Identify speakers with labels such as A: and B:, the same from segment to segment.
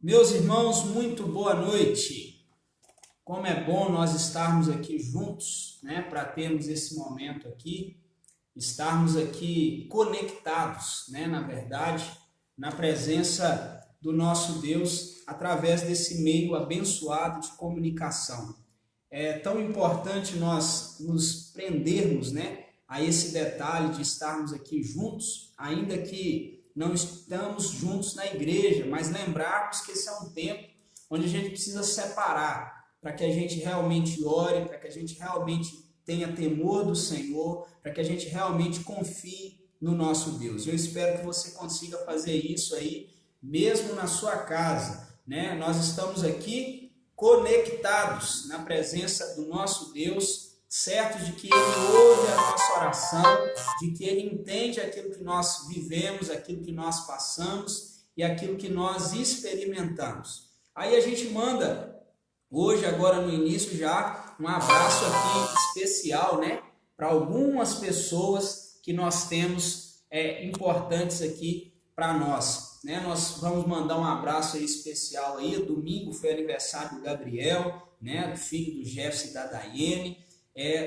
A: Meus irmãos, muito boa noite. Como é bom nós estarmos aqui juntos, né, para termos esse momento aqui, estarmos aqui conectados, né, na verdade, na presença do nosso Deus através desse meio abençoado de comunicação. É tão importante nós nos prendermos, né, a esse detalhe de estarmos aqui juntos, ainda que não estamos juntos na igreja, mas lembrarmos que esse é um tempo onde a gente precisa separar, para que a gente realmente ore, para que a gente realmente tenha temor do Senhor, para que a gente realmente confie no nosso Deus. Eu espero que você consiga fazer isso aí, mesmo na sua casa, né? Nós estamos aqui conectados na presença do nosso Deus, certos de que Ele ouve a nossa oração, de que Ele entende aquilo que nós vivemos, aquilo que nós passamos e aquilo que nós experimentamos. Aí a gente manda, hoje, agora no início já, um abraço aqui especial, né, para algumas pessoas que nós temos importantes aqui para nós, né? Nós vamos mandar um abraço aí especial aí. Domingo foi aniversário do Gabriel, né, do filho do Jefferson e da Daiane.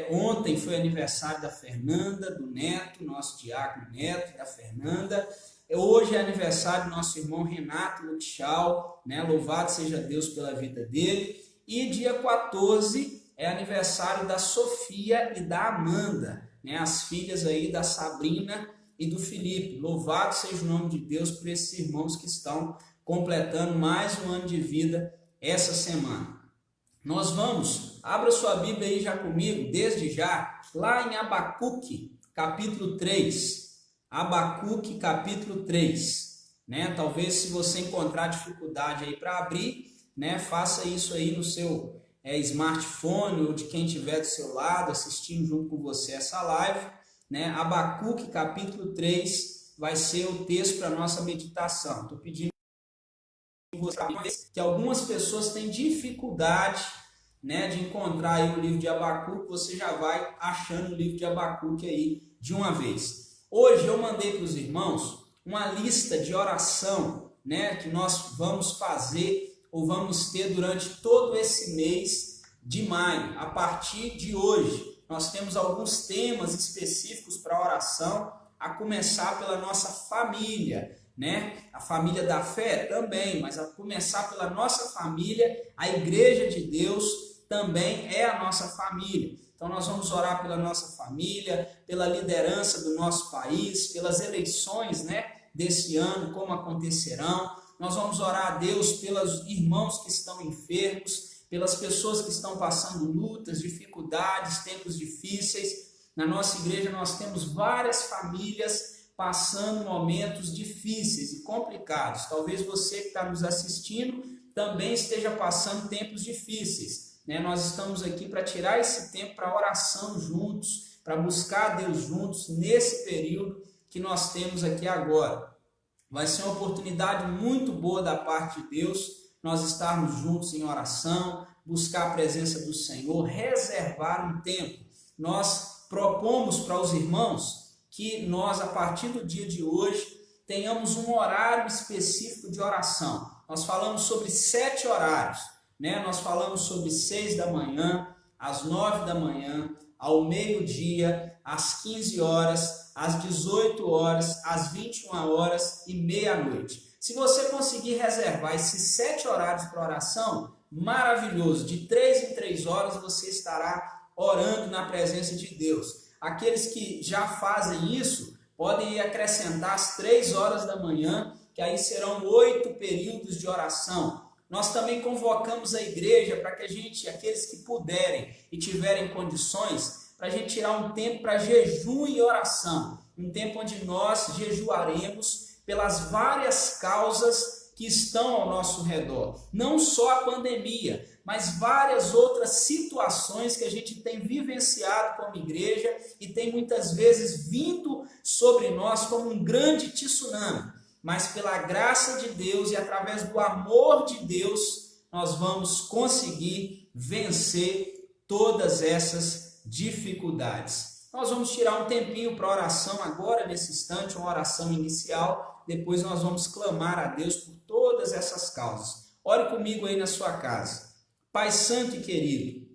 A: Ontem foi aniversário da Fernanda, do Neto, nosso diácono Neto, da Fernanda. Hoje é aniversário do nosso irmão Renato Luxal, né? Louvado seja Deus pela vida dele. E dia 14 é aniversário da Sofia e da Amanda, né? As filhas aí da Sabrina e do Felipe. Louvado seja o nome de Deus por esses irmãos que estão completando mais um ano de vida essa semana. Nós vamos, abra sua Bíblia aí já comigo, desde já, lá em Abacuque, capítulo 3. Abacuque, capítulo 3. Né? Talvez se você encontrar dificuldade aí para abrir, né, faça isso aí no seu smartphone ou de quem estiver do seu lado, assistindo junto com você essa live. Né? Abacuque, capítulo 3, vai ser o texto para a nossa meditação. Estou pedindo que algumas pessoas têm dificuldade, né, de encontrar aí o livro de Abacuque. Você já vai achando o livro de Abacuque aí de uma vez. Hoje eu mandei para os irmãos uma lista de oração, né, que nós vamos fazer ou vamos ter durante todo esse mês de maio. A partir de hoje, nós temos alguns temas específicos para oração, a começar pela nossa família, né? A família da fé também, mas a começar pela nossa família, a igreja de Deus também é a nossa família. Então nós vamos orar pela nossa família, pela liderança do nosso país, pelas eleições, né, desse ano, como acontecerão. Nós vamos orar a Deus pelos irmãos que estão enfermos, pelas pessoas que estão passando lutas, dificuldades, tempos difíceis. Na nossa igreja nós temos várias famílias passando momentos difíceis e complicados. Talvez você que está nos assistindo também esteja passando tempos difíceis, né? Nós estamos aqui para tirar esse tempo para oração juntos, para buscar a Deus juntos nesse período que nós temos aqui agora. Vai ser uma oportunidade muito boa da parte de Deus, nós estarmos juntos em oração, buscar a presença do Senhor, reservar um tempo. Nós propomos para os irmãos que nós, a partir do dia de hoje, tenhamos um horário específico de oração. Nós falamos sobre 7 horários, né? Nós falamos sobre 6 da manhã, às 9 da manhã, ao meio-dia, às 15 horas, às 18 horas, às 21 horas e meia-noite. Se você conseguir reservar esses 7 horários para oração, maravilhoso, de 3 em 3 horas você estará orando na presença de Deus. Aqueles que já fazem isso, podem acrescentar as 3 horas da manhã, que aí serão 8 períodos de oração. Nós também convocamos a igreja para que aqueles que puderem e tiverem condições, para a gente tirar um tempo para jejum e oração. Um tempo onde nós jejuaremos pelas várias causas que estão ao nosso redor. Não só a pandemia, mas várias outras situações que a gente tem vivenciado como igreja e tem muitas vezes vindo sobre nós como um grande tsunami. Mas pela graça de Deus e através do amor de Deus, nós vamos conseguir vencer todas essas dificuldades. Nós vamos tirar um tempinho para oração agora, nesse instante, uma oração inicial. Depois nós vamos clamar a Deus por todas essas causas. Ore comigo aí na sua casa. Pai santo e querido,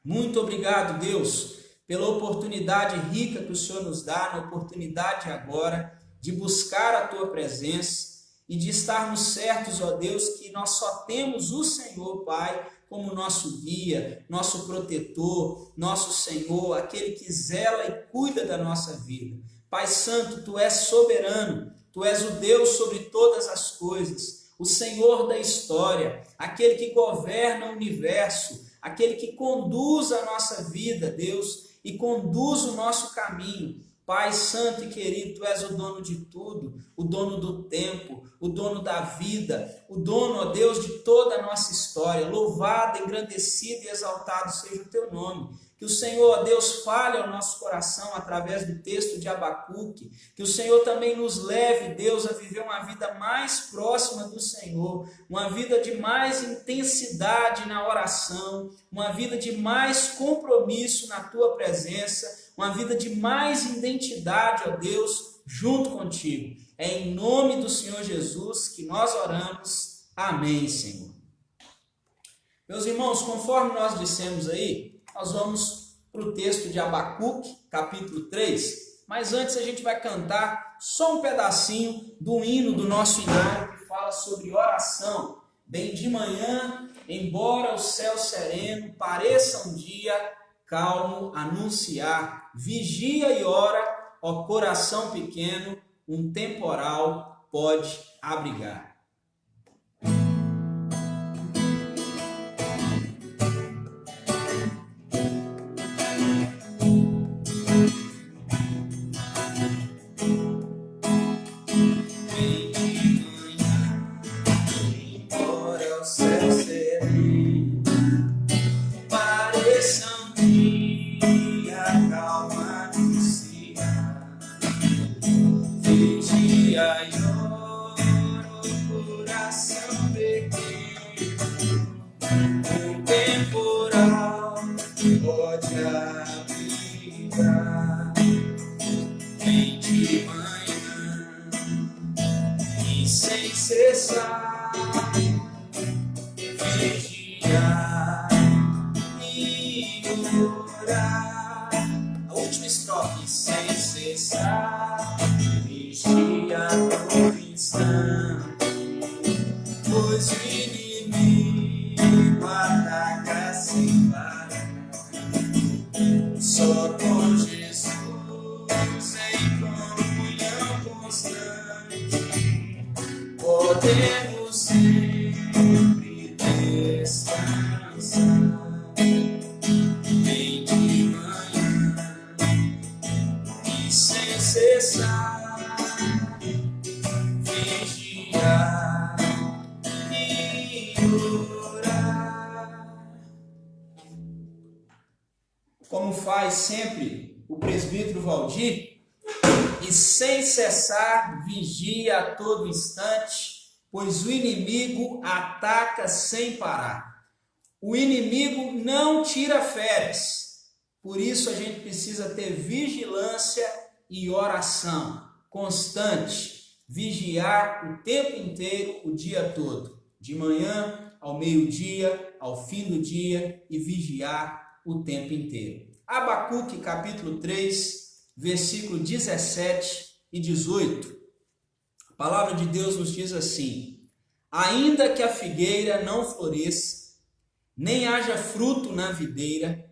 A: muito obrigado, Deus, pela oportunidade rica que o Senhor nos dá, na oportunidade agora de buscar a Tua presença e de estarmos certos, ó Deus, que nós só temos o Senhor, Pai, como nosso guia, nosso protetor, nosso Senhor, aquele que zela e cuida da nossa vida. Pai santo, Tu és soberano, Tu és o Deus sobre todas as coisas, o Senhor da história, aquele que governa o universo, aquele que conduz a nossa vida, Deus, e conduz o nosso caminho. Pai santo e querido, Tu és o dono de tudo, o dono do tempo, o dono da vida, o dono, ó Deus, de toda a nossa história. Louvado, engrandecido e exaltado seja o Teu nome. Que o Senhor, ó Deus, fale ao nosso coração através do texto de Abacuque. Que o Senhor também nos leve, Deus, a viver uma vida mais próxima do Senhor, uma vida de mais intensidade na oração, uma vida de mais compromisso na Tua presença, uma vida de mais identidade, ó Deus, junto contigo. É em nome do Senhor Jesus que nós oramos. Amém, Senhor. Meus irmãos, conforme nós dissemos aí, nós vamos para o texto de Abacuque, capítulo 3, mas antes a gente vai cantar só um pedacinho do hino do nosso inário que fala sobre oração. Bem de manhã, embora o céu sereno pareça um dia calmo anunciar, vigia e ora, ó coração pequeno, um temporal pode abrigar.
B: Podemos sempre descansar. Vem de manhã e sem cessar vigiar e orar.
A: Como faz sempre o presbítero Valdir, e sem cessar vigia a todo instante, pois o inimigo ataca sem parar. O inimigo não tira férias, por isso a gente precisa ter vigilância e oração constante, vigiar o tempo inteiro, o dia todo, de manhã ao meio-dia, ao fim do dia, e vigiar o tempo inteiro. Abacuque capítulo 3, versículo 17 e 18. A palavra de Deus nos diz assim: ainda que a figueira não floresça, nem haja fruto na videira,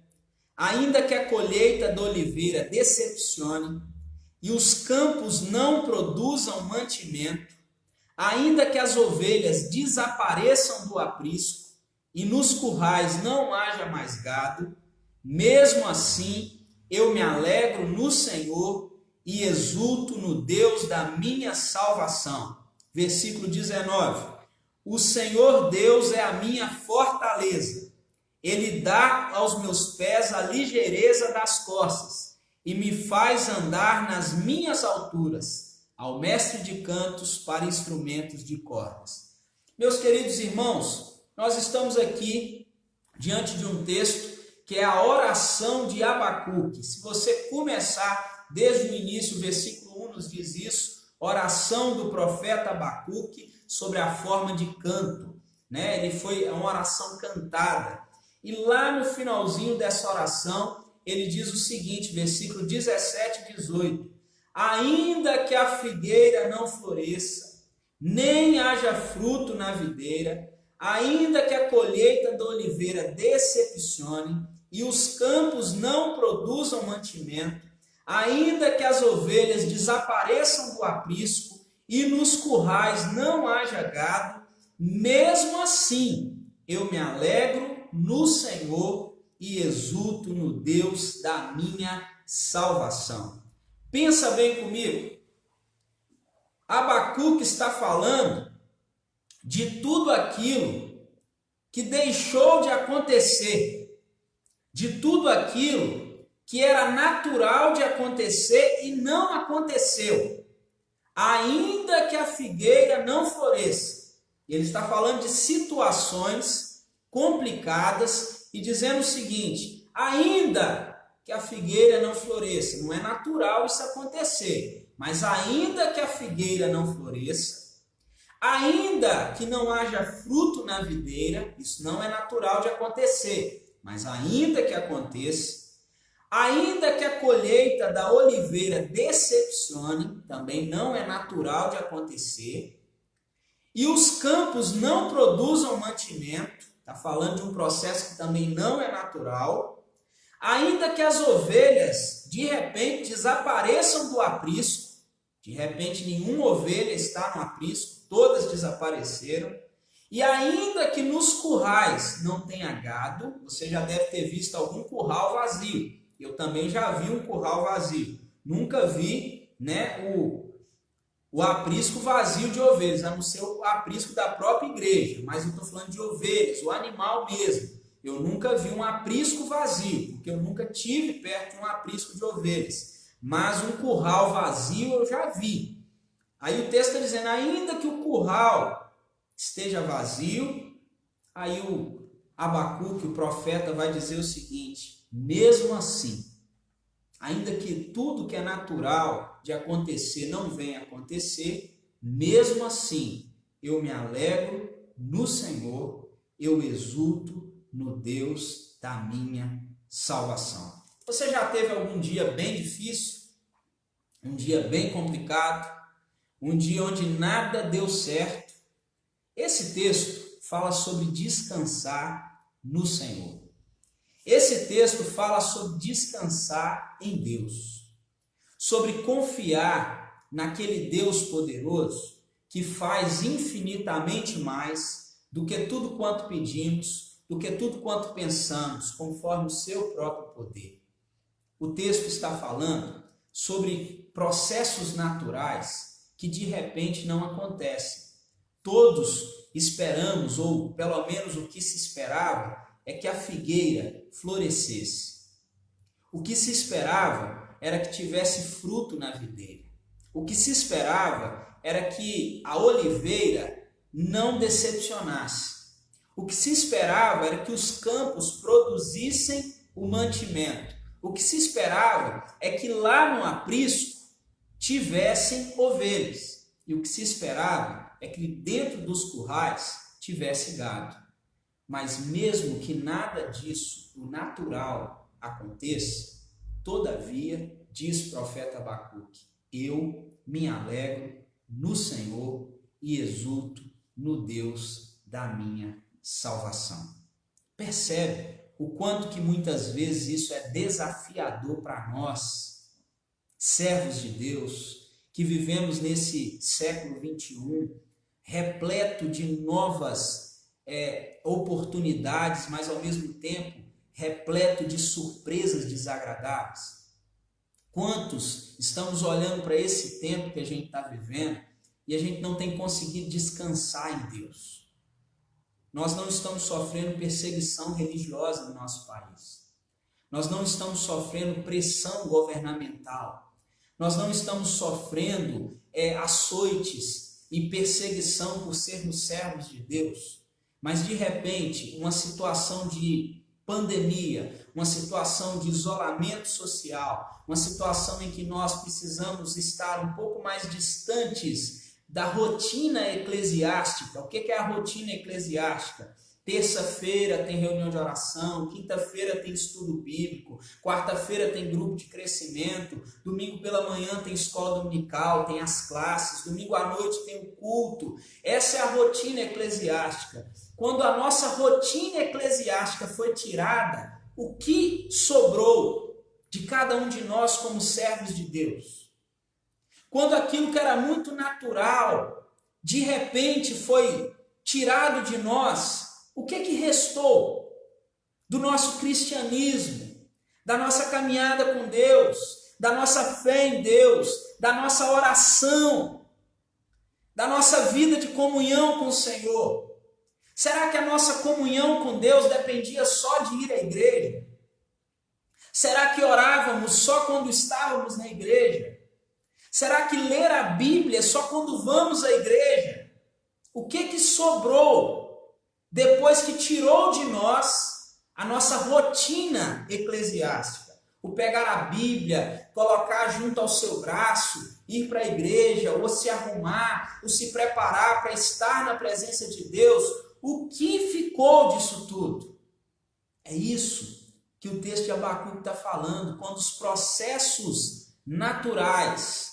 A: ainda que a colheita da oliveira decepcione, e os campos não produzam mantimento, ainda que as ovelhas desapareçam do aprisco, e nos currais não haja mais gado, mesmo assim eu me alegro no Senhor e exulto no Deus da minha salvação. Versículo 19. O Senhor Deus é a minha fortaleza. Ele dá aos meus pés a ligeireza das costas e me faz andar nas minhas alturas, ao mestre de cantos para instrumentos de cordas. Meus queridos irmãos, nós estamos aqui diante de um texto que é a oração de Abacuque. Se você começar desde o início, o versículo 1 nos diz isso, oração do profeta Abacuque sobre a forma de canto, né? Ele foi uma oração cantada. E lá no finalzinho dessa oração, ele diz o seguinte, versículo 17 e 18: ainda que a figueira não floresça, nem haja fruto na videira, ainda que a colheita da oliveira decepcione, e os campos não produzam mantimento, ainda que as ovelhas desapareçam do aprisco, e nos currais não haja gado, mesmo assim eu me alegro no Senhor e exulto no Deus da minha salvação. Pensa bem comigo. Abacuque está falando de tudo aquilo que deixou de acontecer, de tudo aquilo que era natural de acontecer e não aconteceu, ainda que a figueira não floresça. Ele está falando de situações complicadas e dizendo o seguinte: ainda que a figueira não floresça, não é natural isso acontecer, mas ainda que a figueira não floresça, ainda que não haja fruto na videira, isso não é natural de acontecer, mas ainda que aconteça, ainda que a colheita da oliveira decepcione, também não é natural de acontecer, e os campos não produzam mantimento, está falando de um processo que também não é natural, ainda que as ovelhas de repente desapareçam do aprisco, de repente nenhuma ovelha está no aprisco, todas desapareceram, e ainda que nos currais não tenha gado, você já deve ter visto algum curral vazio, eu também já vi um curral vazio, nunca vi, né, o aprisco vazio de ovelhas, a não ser o aprisco da própria igreja, mas eu estou falando de ovelhas, o animal mesmo. Eu nunca vi um aprisco vazio, porque eu nunca tive perto de um aprisco de ovelhas, mas um curral vazio eu já vi. Aí o texto está dizendo, ainda que o curral esteja vazio, aí o Abacuque, o profeta, vai dizer o seguinte: mesmo assim, ainda que tudo que é natural de acontecer não venha acontecer, mesmo assim eu me alegro no Senhor, eu exulto no Deus da minha salvação. Você já teve algum dia bem difícil? Um dia bem complicado? Um dia onde nada deu certo? Esse texto fala sobre descansar no Senhor. Esse texto fala sobre descansar em Deus, sobre confiar naquele Deus poderoso que faz infinitamente mais do que tudo quanto pedimos, do que tudo quanto pensamos, conforme o seu próprio poder. O texto está falando sobre processos naturais que de repente não acontecem. Todos esperamos, ou pelo menos o que se esperava, é que a figueira florescesse. O que se esperava era que tivesse fruto na videira. O que se esperava era que a oliveira não decepcionasse. O que se esperava era que os campos produzissem o mantimento. O que se esperava é que lá no aprisco tivessem ovelhas. E o que se esperava é que dentro dos currais tivesse gado. Mas mesmo que nada disso, o natural, aconteça, todavia, diz o profeta Abacuque, eu me alegro no Senhor e exulto no Deus da minha salvação. Percebe o quanto que muitas vezes isso é desafiador para nós, servos de Deus, que vivemos nesse século 21, repleto de novas oportunidades, mas ao mesmo tempo repleto de surpresas desagradáveis. Quantos estamos olhando para esse tempo que a gente está vivendo e a gente não tem conseguido descansar em Deus? Nós não estamos sofrendo perseguição religiosa no nosso país. Nós não estamos sofrendo pressão governamental. Nós não estamos sofrendo açoites e perseguição por sermos servos de Deus. Mas de repente, uma situação de pandemia, uma situação de isolamento social, uma situação em que nós precisamos estar um pouco mais distantes da rotina eclesiástica. O que é a rotina eclesiástica? Terça-feira tem reunião de oração, quinta-feira tem estudo bíblico, quarta-feira tem grupo de crescimento, domingo pela manhã tem escola dominical, tem as classes, domingo à noite tem o culto. Essa é a rotina eclesiástica. Quando a nossa rotina eclesiástica foi tirada, o que sobrou de cada um de nós como servos de Deus? Quando aquilo que era muito natural, de repente foi tirado de nós, o que restou do nosso cristianismo, da nossa caminhada com Deus, da nossa fé em Deus, da nossa oração, da nossa vida de comunhão com o Senhor? Será que a nossa comunhão com Deus dependia só de ir à igreja? Será que orávamos só quando estávamos na igreja? Será que ler a Bíblia é só quando vamos à igreja? O que sobrou depois que tirou de nós a nossa rotina eclesiástica? O pegar a Bíblia, colocar junto ao seu braço, ir para a igreja, ou se arrumar, ou se preparar para estar na presença de Deus. O que ficou disso tudo? É isso que o texto de Abacuque está falando. Quando os processos naturais,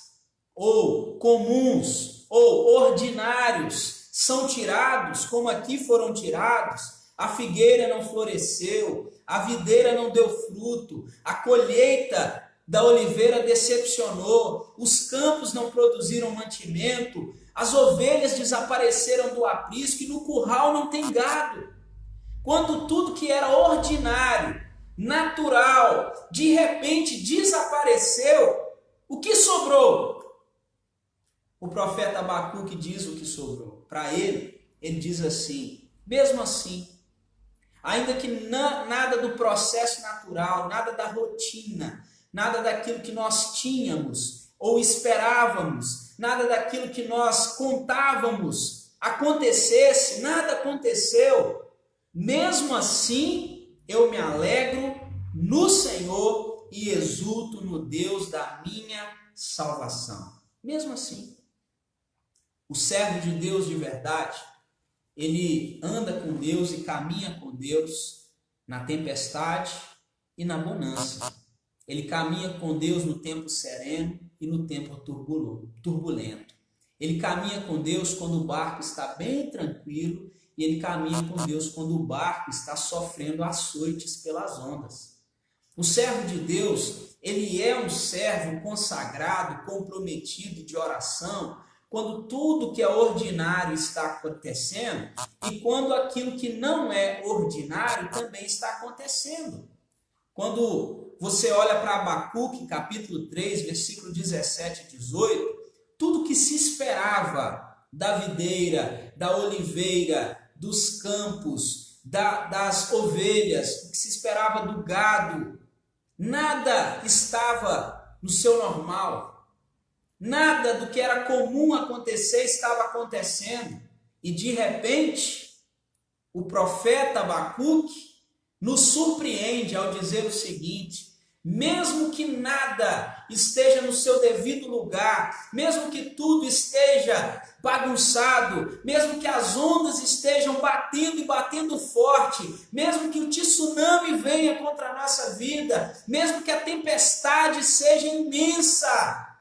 A: ou comuns, ou ordinários são tirados, como aqui foram tirados, a figueira não floresceu, a videira não deu fruto, a colheita da oliveira decepcionou, os campos não produziram mantimento, as ovelhas desapareceram do aprisco e no curral não tem gado. Quando tudo que era ordinário, natural, de repente desapareceu, o que sobrou? O profeta Abacuque diz o que sobrou. Para ele diz assim: mesmo assim, ainda que nada do processo natural, nada da rotina, nada daquilo que nós tínhamos ou esperávamos, nada daquilo que nós contávamos acontecesse, nada aconteceu. Mesmo assim, eu me alegro no Senhor e exulto no Deus da minha salvação. Mesmo assim, o servo de Deus de verdade, ele anda com Deus e caminha com Deus na tempestade e na bonança. Ele caminha com Deus no tempo sereno e no tempo turbulento. Ele caminha com Deus quando o barco está bem tranquilo e ele caminha com Deus quando o barco está sofrendo açoites pelas ondas. O servo de Deus, ele é um servo consagrado, comprometido de oração, quando tudo que é ordinário está acontecendo e quando aquilo que não é ordinário também está acontecendo. Quando você olha para Abacuque, capítulo 3, versículo 17 e 18, tudo que se esperava da videira, da oliveira, dos campos, das ovelhas, o que se esperava do gado, nada estava no seu normal. Nada do que era comum acontecer estava acontecendo. E de repente, o profeta Abacuque nos surpreende ao dizer o seguinte: mesmo que nada esteja no seu devido lugar, mesmo que tudo esteja bagunçado, mesmo que as ondas estejam batendo e batendo forte, mesmo que o tsunami venha contra a nossa vida, mesmo que a tempestade seja imensa,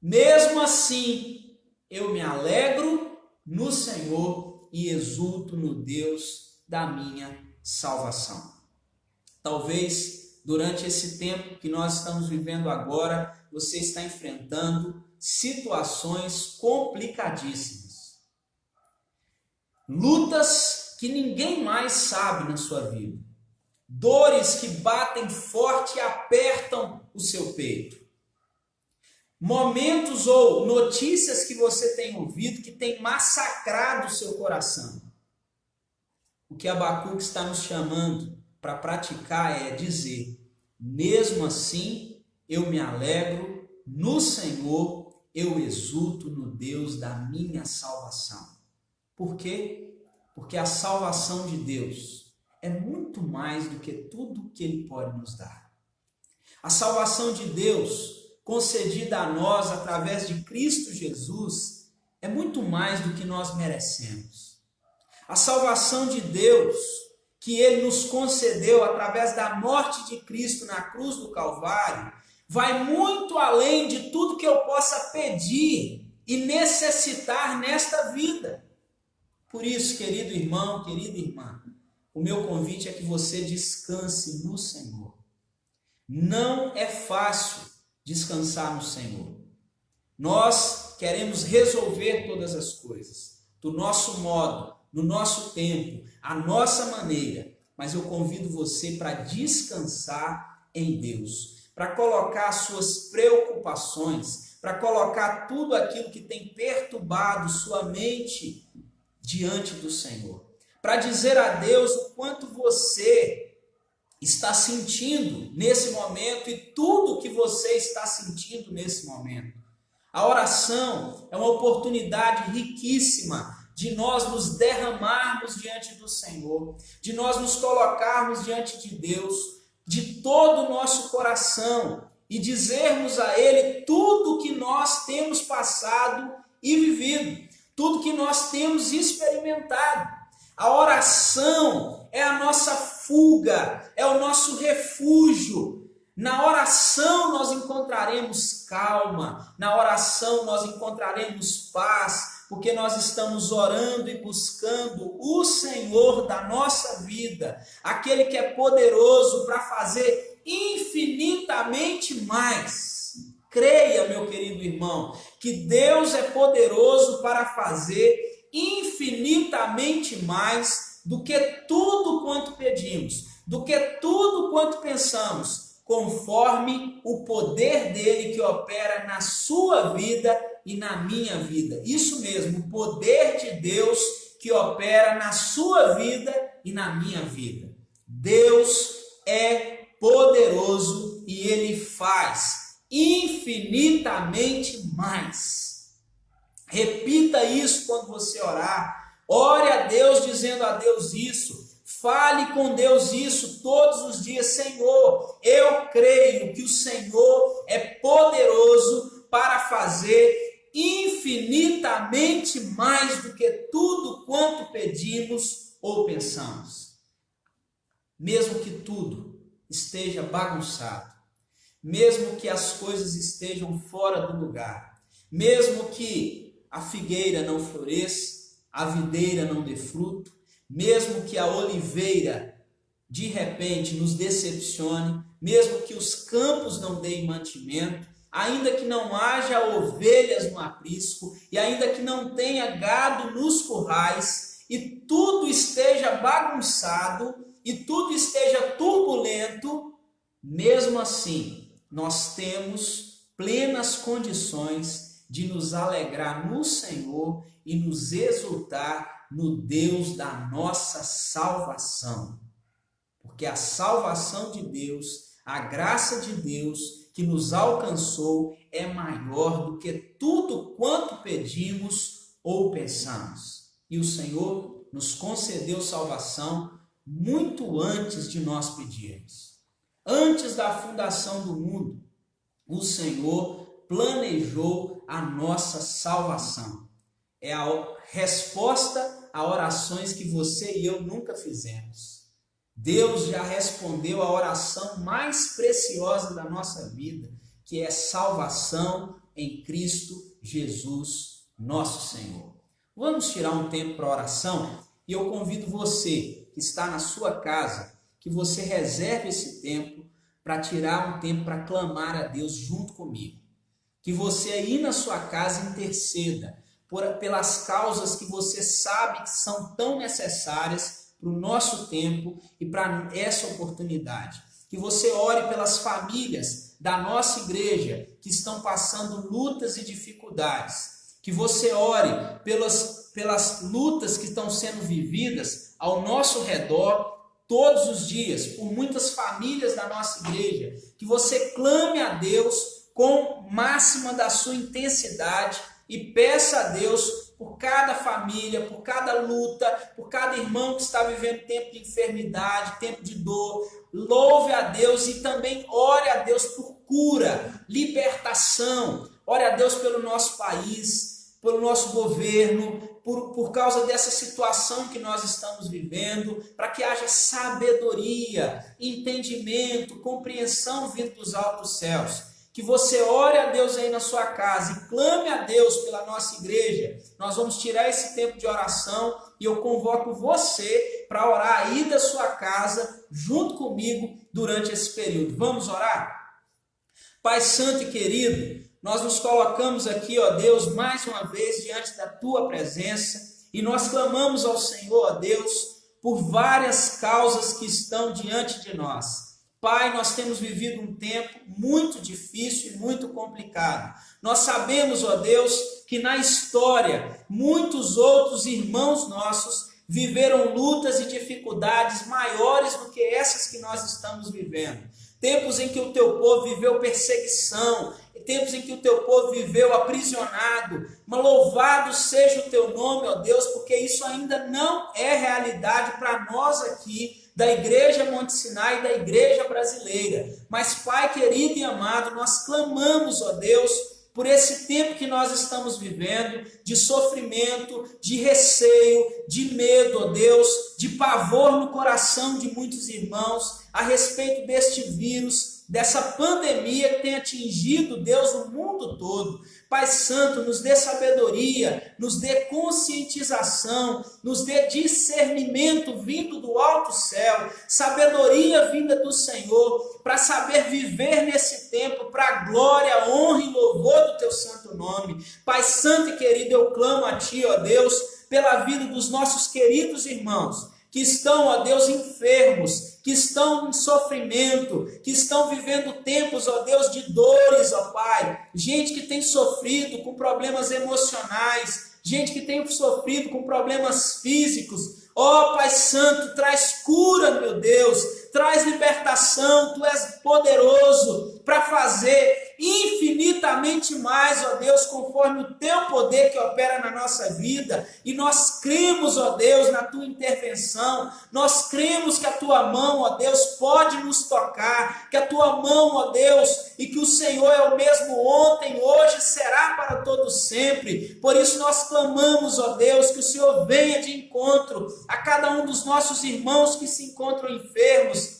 A: mesmo assim eu me alegro no Senhor e exulto no Deus da minha salvação. Talvez durante esse tempo que nós estamos vivendo agora, você está enfrentando situações complicadíssimas. Lutas que ninguém mais sabe na sua vida. Dores que batem forte e apertam o seu peito. Momentos ou notícias que você tem ouvido que tem massacrado o seu coração. O que Abacuque está nos chamando para praticar é dizer: mesmo assim eu me alegro no Senhor, eu exulto no Deus da minha salvação. Por quê? Porque a salvação de Deus é muito mais do que tudo que Ele pode nos dar. A salvação de Deus, concedida a nós através de Cristo Jesus, é muito mais do que nós merecemos. A salvação de Deus, que Ele nos concedeu através da morte de Cristo na cruz do Calvário, vai muito além de tudo que eu possa pedir e necessitar nesta vida. Por isso, querido irmão, querida irmã, o meu convite é que você descanse no Senhor. Não é fácil descansar no Senhor. Nós queremos resolver todas as coisas, do nosso modo, no nosso tempo, a nossa maneira, mas eu convido você para descansar em Deus, para colocar as suas preocupações, para colocar tudo aquilo que tem perturbado sua mente diante do Senhor, para dizer a Deus o quanto você está sentindo nesse momento e tudo que você está sentindo nesse momento. A oração é uma oportunidade riquíssima de nós nos derramarmos diante do Senhor, de nós nos colocarmos diante de Deus, de todo o nosso coração e dizermos a Ele tudo que nós temos passado e vivido, tudo que nós temos experimentado. A oração é a nossa fuga, é o nosso refúgio. Na oração nós encontraremos calma, na oração nós encontraremos paz, porque nós estamos orando e buscando o Senhor da nossa vida, aquele que é poderoso para fazer infinitamente mais. Creia, meu querido irmão, que Deus é poderoso para fazer infinitamente mais do que tudo quanto pedimos, do que tudo quanto pensamos, conforme o poder dele que opera na sua vida e na minha vida. Isso mesmo, o poder de Deus que opera na sua vida e na minha vida. Deus é poderoso e Ele faz infinitamente mais. Repita isso quando você orar. Ore a Deus dizendo a Deus isso. Fale com Deus isso todos os dias. Senhor, eu creio que o Senhor é poderoso para fazer infinitamente mais do que tudo quanto pedimos ou pensamos. Mesmo que tudo esteja bagunçado, mesmo que as coisas estejam fora do lugar, mesmo que a figueira não floresça, a videira não dê fruto, mesmo que a oliveira de repente nos decepcione, mesmo que os campos não deem mantimento, ainda que não haja ovelhas no aprisco e ainda que não tenha gado nos currais e tudo esteja bagunçado e tudo esteja turbulento, mesmo assim nós temos plenas condições de nos alegrar no Senhor e nos exultar no Deus da nossa salvação. Porque a salvação de Deus, A graça de Deus que nos alcançou é maior do que tudo quanto pedimos ou pensamos. E o Senhor nos concedeu salvação muito antes de nós pedirmos. Antes da fundação do mundo, o Senhor planejou a nossa salvação. É a resposta a orações que você e eu nunca fizemos. Deus já respondeu a oração mais preciosa da nossa vida, que é salvação em Cristo Jesus, nosso Senhor. Vamos tirar um tempo para oração e eu convido você que está na sua casa, que você reserve esse tempo para tirar um tempo para clamar a Deus junto comigo. Que você aí na sua casa interceda pelas causas que você sabe que são tão necessárias para o nosso tempo e para essa oportunidade. Que você ore pelas famílias da nossa igreja que estão passando lutas e dificuldades. Que você ore pelas lutas que estão sendo vividas ao nosso redor todos os dias, por muitas famílias da nossa igreja. Que você clame a Deus com máxima da sua intensidade e peça a Deus por cada família, por cada luta, por cada irmão que está vivendo tempo de enfermidade, tempo de dor. Louve a Deus e também ore a Deus por cura, libertação. Ore a Deus pelo nosso país, pelo nosso governo, por causa dessa situação que nós estamos vivendo, para que haja sabedoria, entendimento, compreensão vindo dos altos céus. Que você ore a Deus aí na sua casa e clame a Deus pela nossa igreja. Nós vamos tirar esse tempo de oração e eu convoco você para orar aí da sua casa, junto comigo, durante esse período. Vamos orar? Pai santo e querido, nós nos colocamos aqui, ó Deus, mais uma vez diante da tua presença e nós clamamos ao Senhor, ó Deus, por várias causas que estão diante de nós. Pai, nós temos vivido um tempo muito difícil e muito complicado. Nós sabemos, ó Deus, que na história muitos outros irmãos nossos viveram lutas e dificuldades maiores do que essas que nós estamos vivendo. Tempos em que o teu povo viveu perseguição, tempos em que o teu povo viveu aprisionado. Mas louvado seja o teu nome, ó Deus, porque isso ainda não é realidade para nós aqui, da Igreja Monte Sinai e da Igreja Brasileira. Mas, Pai querido e amado, nós clamamos, ó Deus, por esse tempo que nós estamos vivendo, de sofrimento, de receio, de medo, ó Deus, de pavor no coração de muitos irmãos, a respeito deste vírus, dessa pandemia que tem atingido, Deus, o mundo todo. Pai Santo, nos dê sabedoria, nos dê conscientização, nos dê discernimento vindo do alto céu, sabedoria vinda do Senhor, para saber viver nesse tempo, para a glória, honra e louvor do teu santo nome. Pai Santo e querido, eu clamo a ti, ó Deus, pela vida dos nossos queridos irmãos, que estão, ó Deus, enfermos, que estão em sofrimento, que estão vivendo tempos, ó Deus, de dores, ó Pai. Gente que tem sofrido com problemas emocionais, gente que tem sofrido com problemas físicos. Ó Pai Santo, traz cura, meu Deus, traz libertação, Tu és poderoso para fazer infinitamente mais, ó Deus, conforme o Teu poder que opera na nossa vida, e nós cremos, ó Deus, na Tua intervenção, nós cremos que a Tua mão, ó Deus, pode nos tocar, que a Tua mão, ó Deus, e que o Senhor é o mesmo ontem, hoje, será para todos sempre. Por isso nós clamamos, ó Deus, que o Senhor venha de encontro a cada um dos nossos irmãos que se encontram enfermos,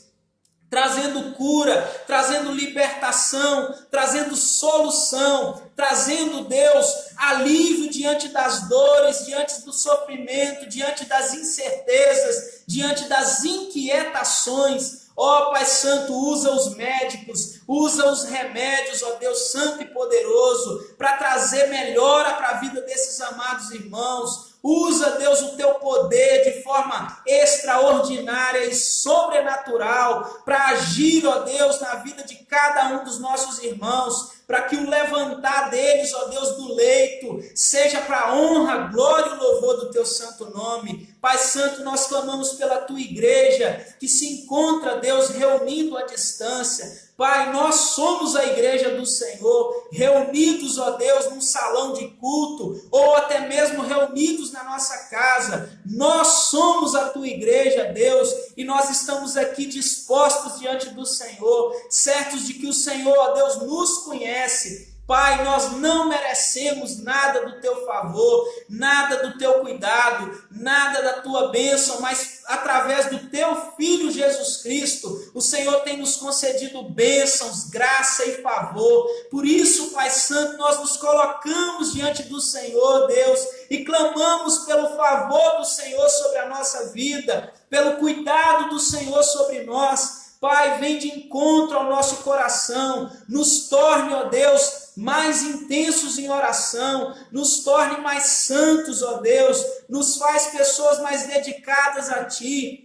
A: trazendo cura, trazendo libertação, trazendo solução, trazendo, Deus, alívio diante das dores, diante do sofrimento, diante das incertezas, diante das inquietações. Ó Pai Santo, usa os médicos, usa os remédios, ó Deus Santo e poderoso, para trazer melhora para a vida desses amados irmãos. Usa, Deus, o teu poder de forma extraordinária e sobrenatural para agir, ó Deus, na vida de cada um dos nossos irmãos, para que o levantar deles, ó Deus, do leito, seja para a honra, glória e louvor do teu santo nome. Pai Santo, nós clamamos pela tua igreja, que se encontra, Deus, reunindo à distância. Pai, nós somos a igreja do Senhor, reunidos, ó Deus, num salão de culto, ou até mesmo reunidos na nossa casa. Nós somos a tua igreja, Deus, e nós estamos aqui dispostos diante do Senhor, certos de que o Senhor, ó Deus, nos conhece. Pai, nós não merecemos nada do teu favor, nada do teu cuidado, nada da tua bênção, mas através do teu Filho Jesus Cristo, o Senhor tem nos concedido bênçãos, graça e favor. Por isso, Pai Santo, nós nos colocamos diante do Senhor, Deus, e clamamos pelo favor do Senhor sobre a nossa vida, pelo cuidado do Senhor sobre nós. Pai, vem de encontro ao nosso coração, nos torne, ó Deus, mais intensos em oração, nos torne mais santos, ó Deus, nos faz pessoas mais dedicadas a Ti.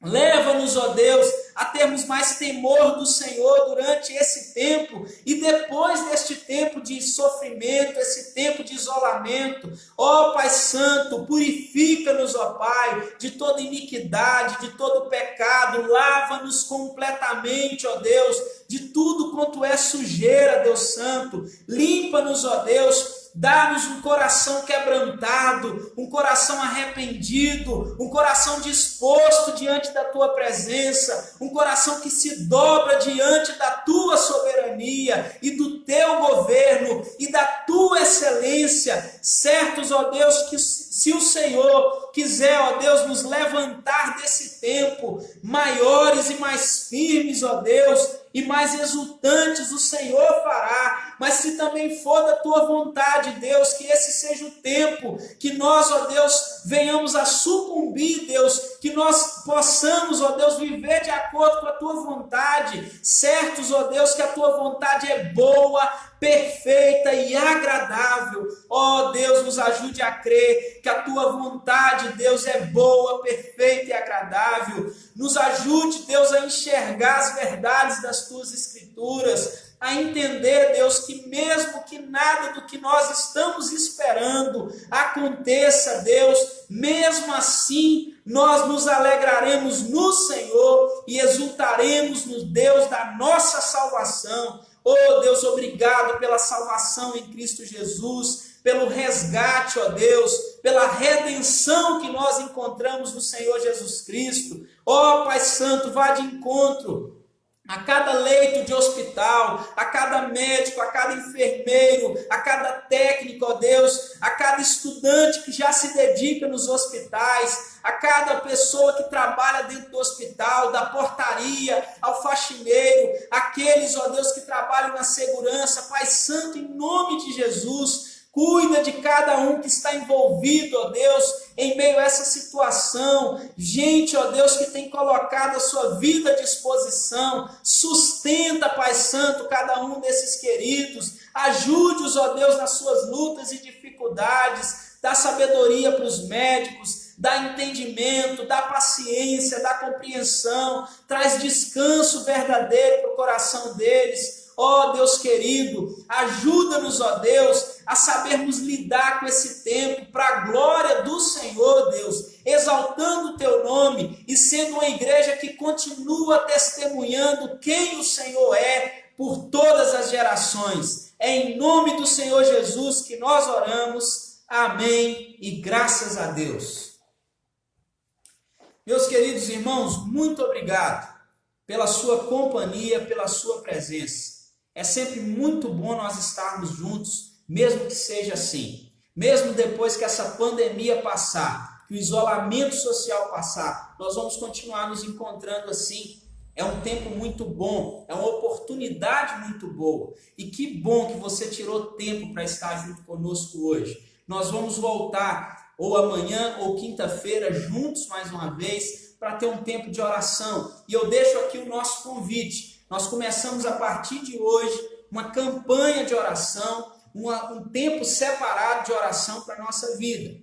A: Leva-nos, ó Deus, a termos mais temor do Senhor durante esse tempo e depois deste tempo de sofrimento, esse tempo de isolamento. Ó Pai Santo, purifica-nos, ó Pai, de toda iniquidade, de todo pecado. Lava-nos completamente, ó Deus, de tudo quanto é sujeira, Deus Santo. Limpa-nos, ó Deus. Dá-nos um coração quebrantado, um coração arrependido, um coração disposto diante da Tua presença, um coração que se dobra diante da Tua soberania e do Teu governo e da Tua excelência, certos, ó Deus, que se o Senhor quiser, ó Deus, nos levantar desse tempo, maiores e mais firmes, ó Deus, e mais exultantes o Senhor fará, mas se também for da tua vontade, Deus, que esse seja o tempo que nós, ó Deus, venhamos a sucumbir, Deus, que nós possamos, ó Deus, viver de acordo com a tua vontade, certos, ó Deus, que a tua vontade é boa, perfeita e agradável. Ó Deus, nos ajude a crer que a tua vontade, Deus, é boa, perfeita e agradável. Nos ajude, Deus, a enxergar as verdades das tuas escrituras, a entender, Deus, que mesmo que nada do que nós estamos esperando aconteça, Deus, mesmo assim nós nos alegraremos no Senhor e exultaremos no Deus da nossa salvação. Oh Deus, obrigado pela salvação em Cristo Jesus, pelo resgate, ó Deus, pela redenção que nós encontramos no Senhor Jesus Cristo. Ó Pai Santo, vá de encontro a cada leito de hospital, a cada médico, a cada enfermeiro, a cada técnico, ó Deus, a cada estudante que já se dedica nos hospitais, a cada pessoa que trabalha dentro do hospital, da portaria ao faxineiro, aqueles, ó Deus, que trabalham na segurança. Pai Santo, em nome de Jesus, cuida de cada um que está envolvido, ó Deus, em meio a essa situação. Gente, ó Deus, que tem colocado a sua vida à disposição. Sustenta, Pai Santo, cada um desses queridos. Ajude-os, ó Deus, nas suas lutas e dificuldades. Dá sabedoria para os médicos, dá entendimento, dá paciência, dá compreensão. Traz descanso verdadeiro para o coração deles. Ó Deus querido, ajuda-nos, ó Deus, a sabermos lidar com esse tempo para a glória do Senhor, Deus, exaltando o teu nome e sendo uma igreja que continua testemunhando quem o Senhor é por todas as gerações. É em nome do Senhor Jesus que nós oramos. Amém e graças a Deus. Meus queridos irmãos, muito obrigado pela sua companhia, pela sua presença. É sempre muito bom nós estarmos juntos, mesmo que seja assim. Mesmo depois que essa pandemia passar, que o isolamento social passar, nós vamos continuar nos encontrando assim. É um tempo muito bom, é uma oportunidade muito boa. E que bom que você tirou tempo para estar junto conosco hoje. Nós vamos voltar ou amanhã ou quinta-feira juntos mais uma vez para ter um tempo de oração. E eu deixo aqui o nosso convite. Nós começamos a partir de hoje uma campanha de oração, um tempo separado de oração para a nossa vida.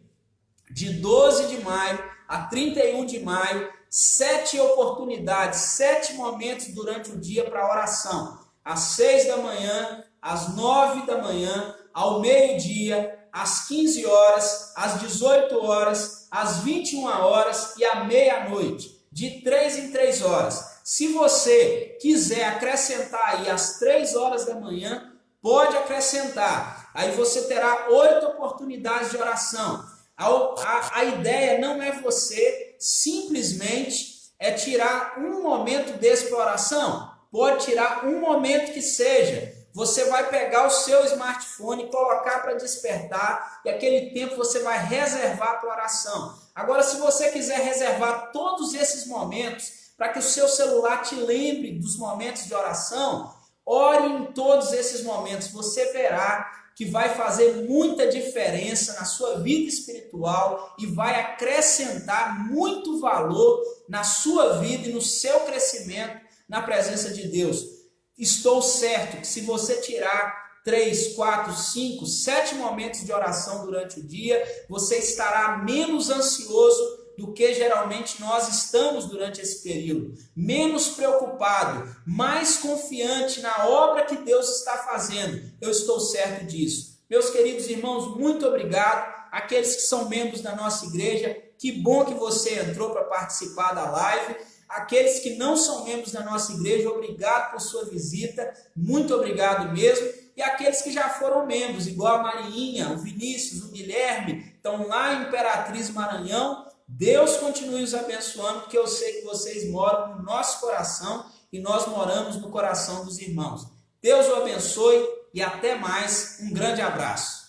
A: de 12 de maio a 31 de maio, 7 oportunidades, 7 momentos durante o dia para oração. Às 6 da manhã, às 9 da manhã, ao meio-dia, às 15 horas, às 18 horas, às 21 horas e à meia-noite, de 3 em 3 horas. Se você quiser acrescentar aí às 3 horas da manhã, pode acrescentar. Aí você terá 8 oportunidades de oração. A ideia não é você simplesmente tirar um momento desse para oração. Pode tirar um momento que seja. Você vai pegar o seu smartphone, colocar para despertar e aquele tempo você vai reservar para oração. Agora, se você quiser reservar todos esses momentos para que o seu celular te lembre dos momentos de oração, ore em todos esses momentos. Você verá que vai fazer muita diferença na sua vida espiritual e vai acrescentar muito valor na sua vida e no seu crescimento na presença de Deus. Estou certo que se você tirar 3, 4, 5, 7 momentos de oração durante o dia, você estará menos ansioso do que geralmente nós estamos durante esse período. Menos preocupado, mais confiante na obra que Deus está fazendo. Eu estou certo disso. Meus queridos irmãos, muito obrigado. Aqueles que são membros da nossa igreja, que bom que você entrou para participar da live. Aqueles que não são membros da nossa igreja, obrigado por sua visita, muito obrigado mesmo. E aqueles que já foram membros, igual a Mariinha, o Vinícius, o Guilherme, estão lá em Imperatriz Maranhão, Deus continue os abençoando, porque eu sei que vocês moram no nosso coração e nós moramos no coração dos irmãos. Deus o abençoe e até mais. Um grande abraço.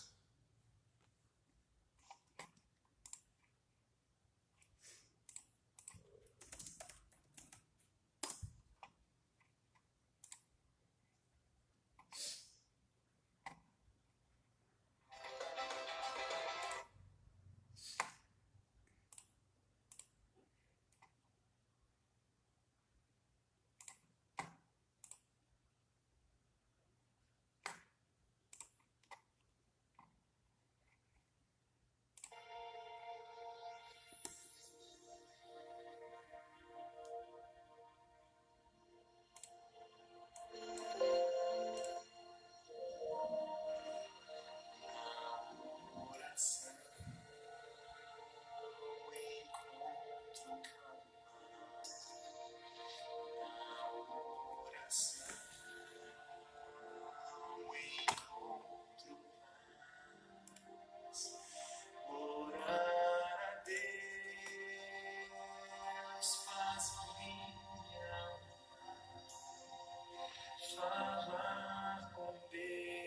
B: Falar com Deus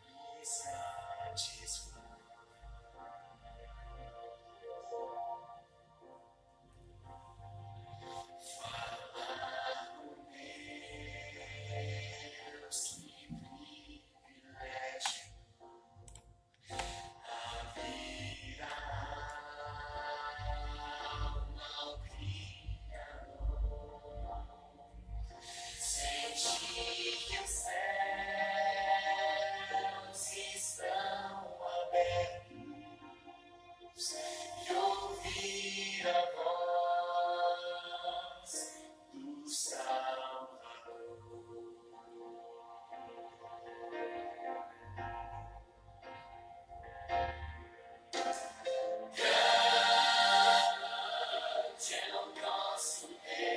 B: me satisfaz. Falar com Deus, que privilégio. Abrir a alma ao Criador. Sentir que os céus estão abertos e ouvir a voz do Salvador. Cante ao nosso Deus.